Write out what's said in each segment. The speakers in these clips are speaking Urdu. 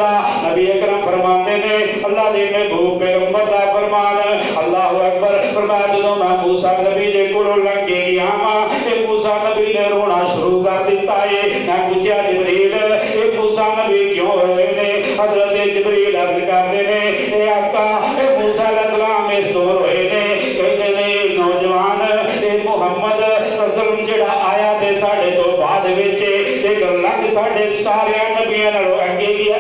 اللہ نبی اکرم فرماتے نے اللہ دے محبوب پیغمبر دا فرمان اللہ اکبر فرمایا جدوں میں موسیٰ نبی دے کولوں لنگ کے گیا اے موسیٰ نبی نے رونا شروع کر دیتا ہے میں پوچھا جبریل اے موسیٰ نبی کیوں روئے نے حضرت جبریل عرض کرتے نے اے آقا اے موسیٰ علیہ السلام اس تو روئے نے کہتے نے نوجوان اے محمد صلی اللہ علیہ وسلم جڑا آیا تے ساڑھے تو بعد وچے لیکن لنگ ساڑھے سارے نبیاں نالوں اگے گیا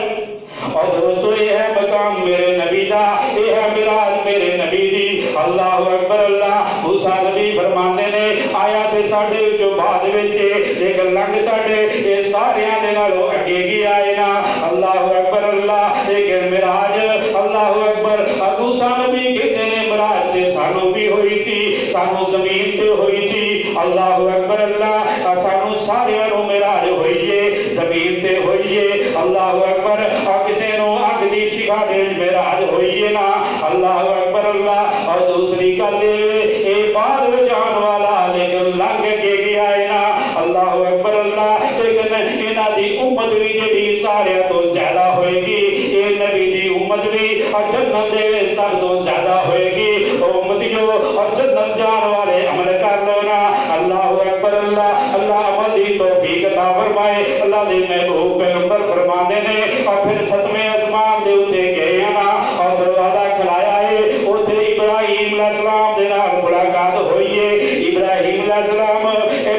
اور دوستو یہ ہے مقام میرے نبی دا یہ ہے معراج میرے نبی دی اللہ اکبر اللہ موسیٰ نبی فرماندے نے آیا تے ساڑھے جو بعد وچے لیکن لنگ ساڑھے یہ سارے دے نالوں اگے گیا ہے نا اللہ اکبر اللہ لیکن معراج اللہ اکبر موسیٰ نبی کہتے نے معراج تے سانو بھی ہوئی سی سانو زمین تے ہوئی سی اللہ اکبر اللہ سانو سارے نو معراج ہوئیے زمین تے ہوئیے اللہ اکبر اور کسے نو آگ دی چکا دے معراج ہوئیے نا اللہ اکبر اللہ اور دوسری گل اے بعد میں جان والا لیکن لنگ کے گیا ہے نا اللہ اکبر اللہ لیکن انہاں دی امت بھی جڑی سارے تو زیادہ ہوئے گی اے نبی دی امت بھی جنت دے سب تو زیادہ ہوئے گی امتیو اور جنت جان والے عمل کر لو نا اللہ اکبر اللہ اللہ عمل دی توفیق عطا فرمائے اللہ دے محبوب پیغمبر فرماندے نے اور پھر ستویں آسمان دے اوتے گئے نا اور دروازہ کھلایا ہے اوتھے ابراہیم علیہ السلام دے نال ملاقات ہوئی ہے ابراہیم علیہ السلام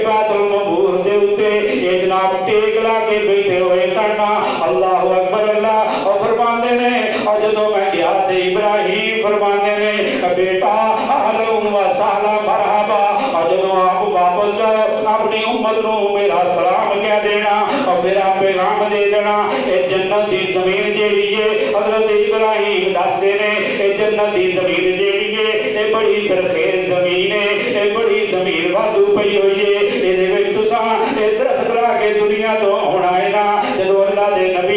بیت المعمور دے اوتے اے جناب ٹیک لا کے بیٹھے ہوئے سن اللہ اکبر اللہ اور فرماندے نے اور جدوں میں گیا تے ابراہیم فرماندے نے بیٹا اہلا و سہلا مرحبا اور جدوں آپ واپس جاؤ اپنی امت نو میرا سلام کہہ دینا اور میرا پیغام دے دینا اے جنت دی زمین جیڑی ہے حضرت ابراہیم دس دے نے اے جنت دی زمین جیڑی ہے اے بڑی سرخیز زمین ہے اے بڑی زمین وادو پئی ہوئی ہے اے دے وچ تساں اے درخت لا کے دنیا تو ہونا ہے نا جدوں اللہ دے نبی